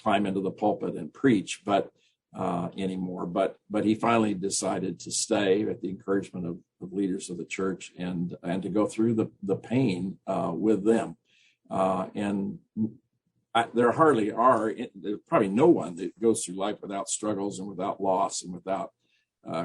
climb into the pulpit and preach, but anymore. But he finally decided to stay at the encouragement of leaders of the church and to go through the pain with them. There hardly are, there's probably no one that goes through life without struggles and without loss and without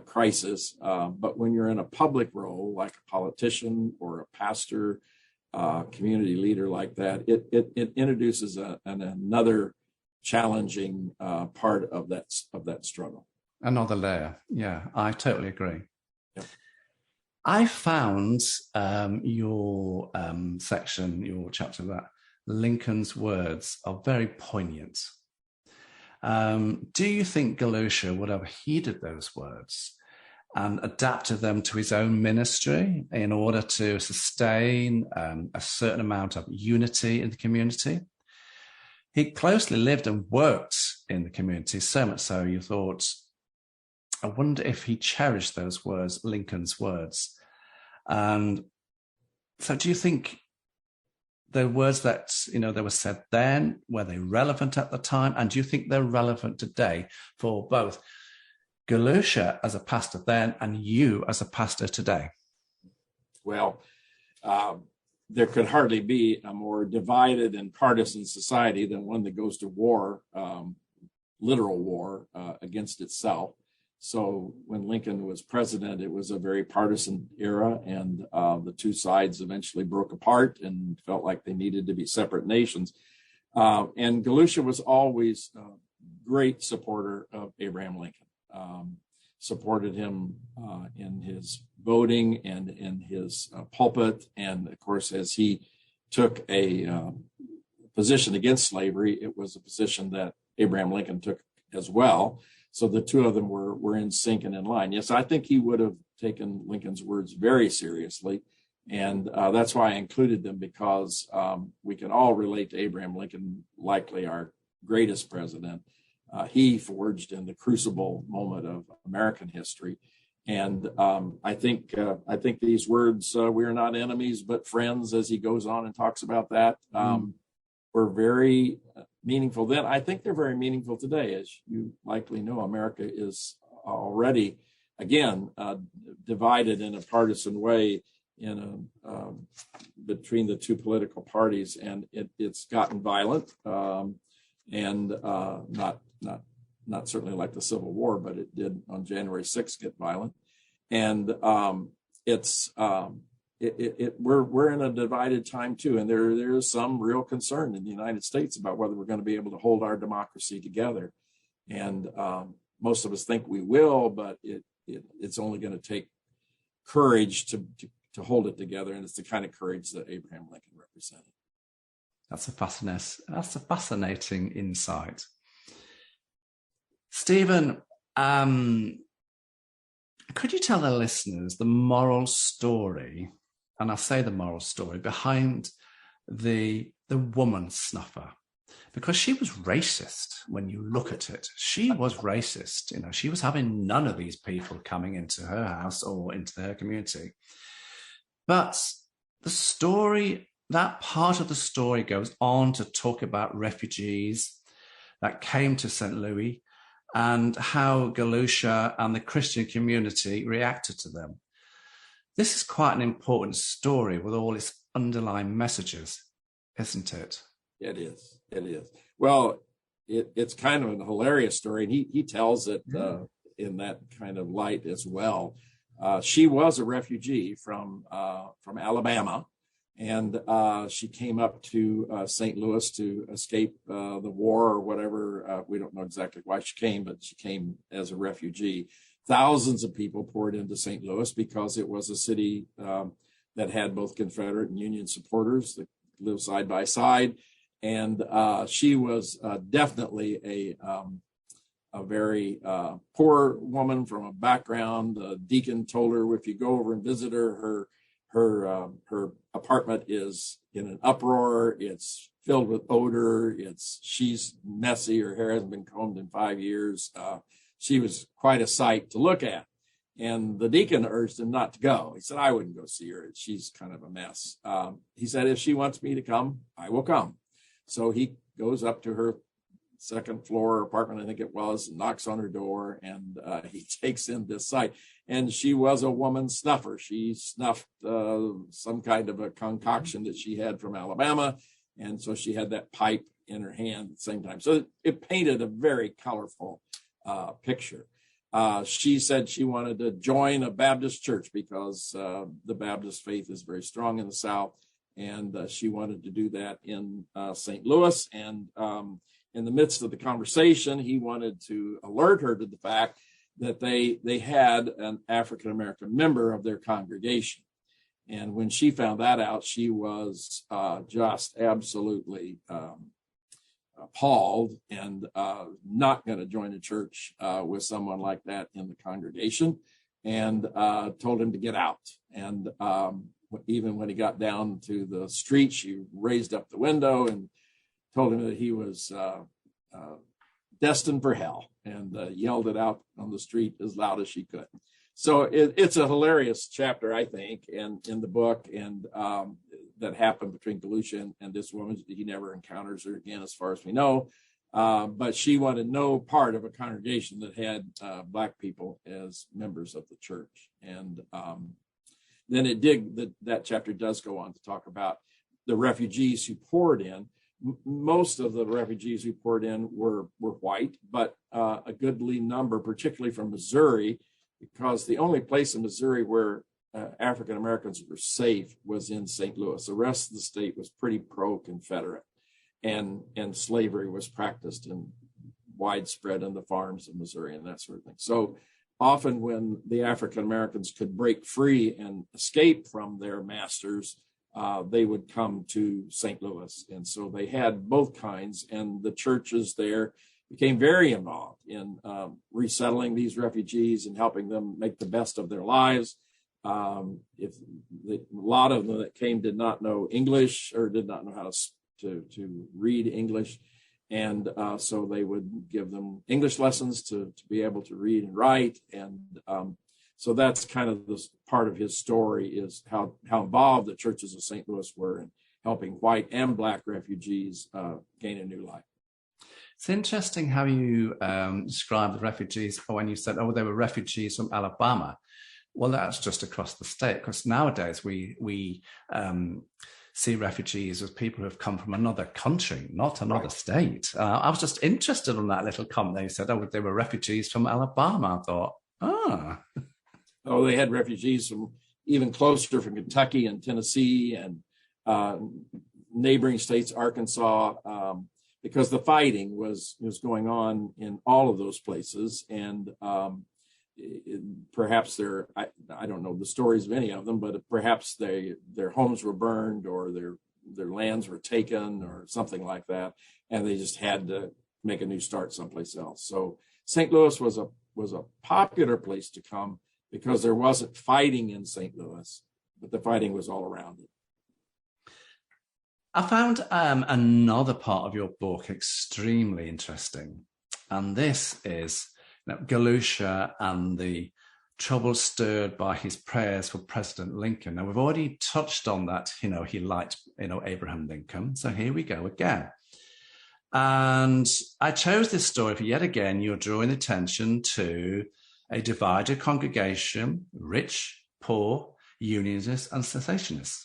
crisis. But when you're in a public role, like a politician or a pastor, community leader like that, it introduces another challenging part of that struggle. Another layer. Yeah, I totally agree. Yep. I found your section, your chapter that Lincoln's words are very poignant. Do you think Galusha would have heeded those words and adapted them to his own ministry in order to sustain a certain amount of unity in the community? He closely lived and worked in the community, so much so you thought, I wonder if he cherished those words, Lincoln's words. And so do you think the words that, they were said then, were they relevant at the time? And do you think they're relevant today for both Galusha as a pastor then and you as a pastor today? Well, there could hardly be a more divided and partisan society than one that goes to war, literal war against itself. So when Lincoln was president, it was a very partisan era, and the two sides eventually broke apart and felt like they needed to be separate nations. And Galusha was always a great supporter of Abraham Lincoln, supported him in his voting and in his pulpit. And of course, as he took a position against slavery, it was a position that Abraham Lincoln took as well. So the two of them were in sync and in line. Yes, I think he would have taken Lincoln's words very seriously. And that's why I included them, because we can all relate to Abraham Lincoln, likely our greatest president. He forged in the crucible moment of American history. And I think these words, we are not enemies, but friends, as he goes on and talks about that, were very meaningful then. I think they're very meaningful today. As you likely know, America is already, again, divided in a partisan way between the two political parties, and it's gotten violent, and not certainly like the Civil War, but it did on January 6th get violent, and we're in a divided time too, and there is some real concern in the United States about whether we're going to be able to hold our democracy together, and most of us think we will, but it's only going to take courage to hold it together, and it's the kind of courage that Abraham Lincoln represented. That's a fascinating insight, Stephen. Could you tell the listeners the moral story? And I say the moral story behind the woman snuffer, because she was racist. When you look at it, she was racist. She was having none of these people coming into her house or into her community. But the story, that part of the story goes on to talk about refugees that came to St. Louis and how Galusha and the Christian community reacted to them. This is quite an important story with all its underlying messages, isn't it? It is. Well, it's kind of a hilarious story, and he tells it in that kind of light as well. She was a refugee from Alabama, and she came up to St. Louis to escape the war or whatever. We don't know exactly why she came, but she came as a refugee. Thousands of people poured into St. Louis because it was a city that had both Confederate and Union supporters that lived side by side. And she was definitely a very poor woman from a background. The deacon told her, if you go over and visit her, her apartment is in an uproar. It's filled with odor. She's messy. Her hair hasn't been combed in 5 years. She was quite a sight to look at. And the deacon urged him not to go. He said, I wouldn't go see her. She's kind of a mess. He said, if she wants me to come, I will come. So he goes up to her second floor apartment, I think it was, and knocks on her door, and he takes in this sight. And she was a woman snuffer. She snuffed some kind of a concoction that she had from Alabama, and so she had that pipe in her hand at the same time. So it painted a very colorful picture. She said she wanted to join a Baptist church because the Baptist faith is very strong in the South, and she wanted to do that in St. Louis. And in the midst of the conversation, he wanted to alert her to the fact that they had an African-American member of their congregation. And when she found that out, she was just absolutely appalled and not going to join a church with someone like that in the congregation, and told him to get out. And even when he got down to the street, she raised up the window and told him that he was destined for hell, and yelled it out on the street as loud as she could. So it's a hilarious chapter, I think, in the book, and that happened between Galusha and this woman. He never encounters her again, as far as we know. But she wanted no part of a congregation that had Black people as members of the church. And then that chapter does go on to talk about the refugees who poured in. Most of the refugees who poured in were white, but a goodly number, particularly from Missouri, because the only place in Missouri where African Americans were safe was in St. Louis. The rest of the state was pretty pro-Confederate, and slavery was practiced and widespread in the farms of Missouri and that sort of thing. So often when the African Americans could break free and escape from their masters, they would come to St. Louis. And so they had both kinds, and the churches there became very involved in resettling these refugees and helping them make the best of their lives. A lot of them that came did not know English or did not know how to read English. And so they would give them English lessons to be able to read and write. And so that's kind of this part of his story, is how involved the churches of St. Louis were in helping white and Black refugees gain a new life. It's interesting how you describe the refugees when you said, they were refugees from Alabama. Well, that's just across the state, because nowadays we see refugees as people who have come from another country, not another state. I was just interested in that little comment. They said, they were refugees from Alabama. I thought, Oh, they had refugees from even closer, from Kentucky and Tennessee and neighboring states, Arkansas, because the fighting was going on in all of those places. And perhaps I don't know the stories of any of them, but perhaps their homes were burned, or their lands were taken, or something like that, and they just had to make a new start someplace else. So St. Louis was a popular place to come, because there wasn't fighting in St. Louis, but the fighting was all around it. I found another part of your book extremely interesting, and this is Galusha and the trouble stirred by his prayers for President Lincoln. Now, we've already touched on that. He liked Abraham Lincoln, so here we go again. And I chose this story for, yet again, you're drawing attention to a divided congregation, rich, poor, unionists, and cessationists.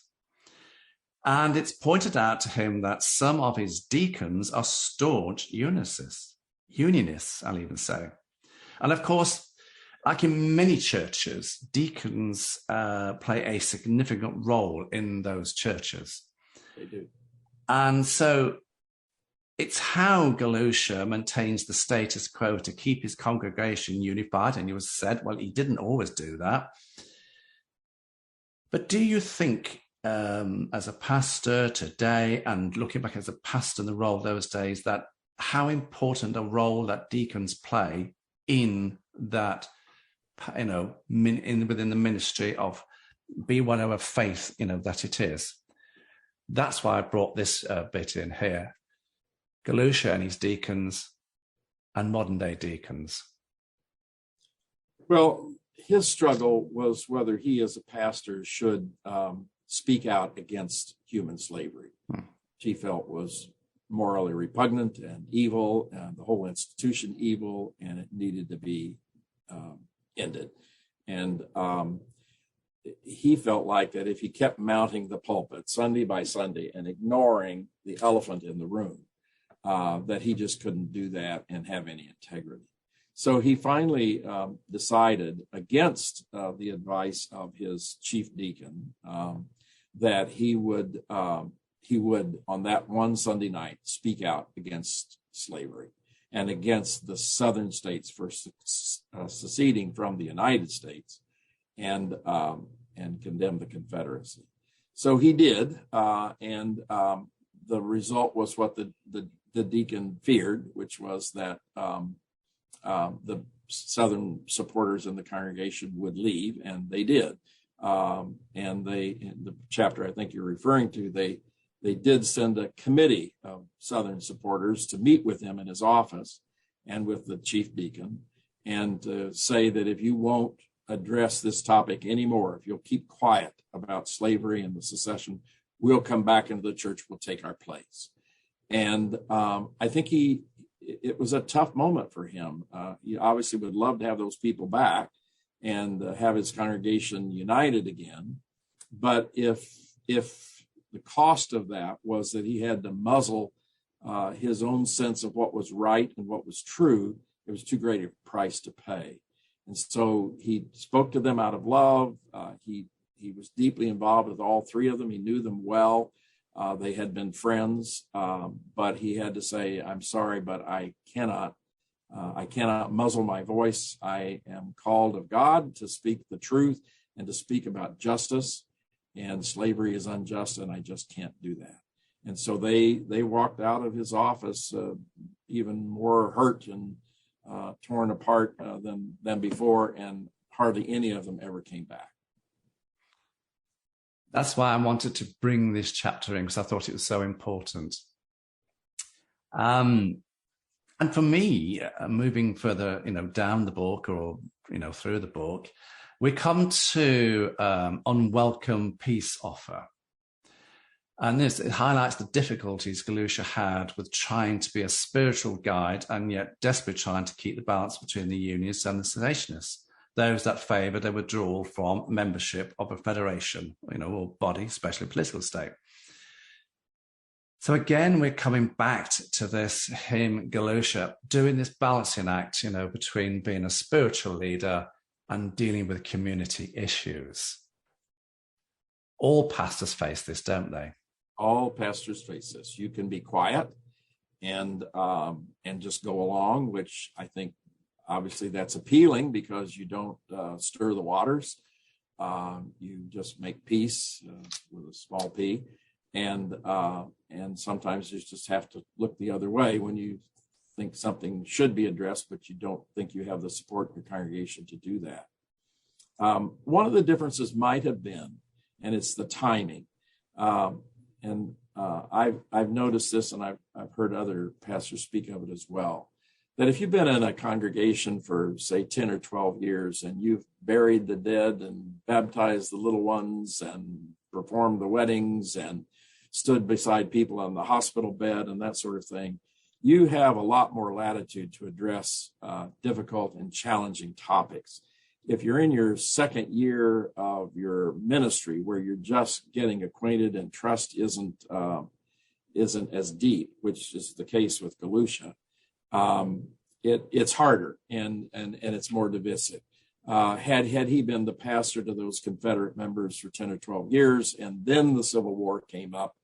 And it's pointed out to him that some of his deacons are staunch unionists, I'll even say. And of course, like in many churches, deacons play a significant role in those churches. They do. And so it's how Galusha maintains the status quo to keep his congregation unified. And you said, well, he didn't always do that. But do you think, as a pastor today, and looking back as a pastor in the role those days, that how important a role that deacons play in that, within the ministry of be whatever faith, that it is? That's why I brought this bit in here. Galusha and his deacons and modern day deacons. Well, his struggle was whether he as a pastor should speak out against human slavery, which he felt was morally repugnant and evil, whole institution evil, and it needed to be ended. And he felt like that if he kept mounting the pulpit Sunday by Sunday and ignoring the elephant in the room, that he just couldn't do that and have any integrity. So he finally decided, against the advice of his chief deacon, that he would, on that one Sunday night, speak out against slavery and against the southern states for seceding from the United States, and condemn the Confederacy. So he did, and the result was what the deacon feared, which was that the Southern supporters in the congregation would leave, and they did. And they, in the chapter I think you're referring to, they did send a committee of Southern supporters to meet with him in his office and with the chief deacon, and to say that if you won't address this topic anymore, if you'll keep quiet about slavery and the secession, we'll come back into the church, we'll take our place. And I think it was a tough moment for him. He obviously would love to have those people back and have his congregation united again. But if the cost of that was that he had to muzzle his own sense of what was right and what was true, it was too great a price to pay. And so he spoke to them out of love. He was deeply involved with all three of them. He knew them well. They had been friends, but he had to say, "I'm sorry, but I cannot muzzle my voice. I am called of God to speak the truth and to speak about justice, and slavery is unjust, and I just can't do that." And so they walked out of his office even more hurt and torn apart than before, and hardly any of them ever came back. That's why I wanted to bring this chapter in, because I thought it was so important. And for me, moving further, down the book, or through the book, we come to unwelcome peace offer. And it highlights the difficulties Galusha had with trying to be a spiritual guide and yet desperately trying to keep the balance between the Unionists and the Secessionists, those that favoured a withdrawal from membership of a federation, or body, especially political state. So again, we're coming back to this hymn, Galusha, doing this balancing act, between being a spiritual leader and dealing with community issues. All pastors face this, don't they? All pastors face this. You can be quiet and just go along, which I think obviously that's appealing because you don't stir the waters. You just make peace with a small p, and sometimes you just have to look the other way when you think something should be addressed, but you don't think you have the support in your congregation to do that. One of the differences might have been, and it's the timing. I've noticed this, and I've heard other pastors speak of it as well, that if you've been in a congregation for, say, 10 or 12 years, and you've buried the dead and baptized the little ones and performed the weddings and stood beside people on the hospital bed and that sort of thing, you have a lot more latitude to address difficult and challenging topics. If you're in your second year of your ministry, where you're just getting acquainted and trust isn't as deep, which is the case with Galusha, it's harder and it's more divisive. Had he been the pastor to those Confederate members for 10 or 12 years, and then the Civil War came up,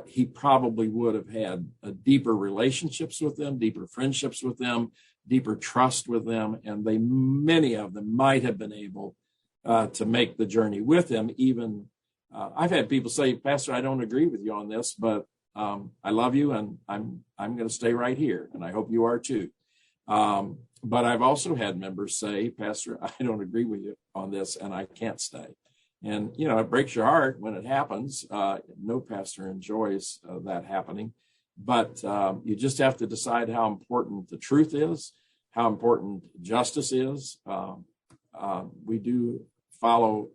he probably would have had deeper relationships with them, deeper friendships with them, deeper trust with them, and many of them might have been able to make the journey with him. Even I've had people say, "Pastor, I don't agree with you on this, but I love you, and I'm going to stay right here, and I hope you are too." But I've also had members say, "Pastor, I don't agree with you on this, and I can't stay." And it breaks your heart when it happens. No pastor enjoys that happening. But you just have to decide how important the truth is, how important justice is. We do follow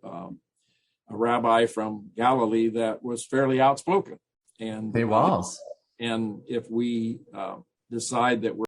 a rabbi from Galilee that was fairly outspoken. And he was. And if we decide that we're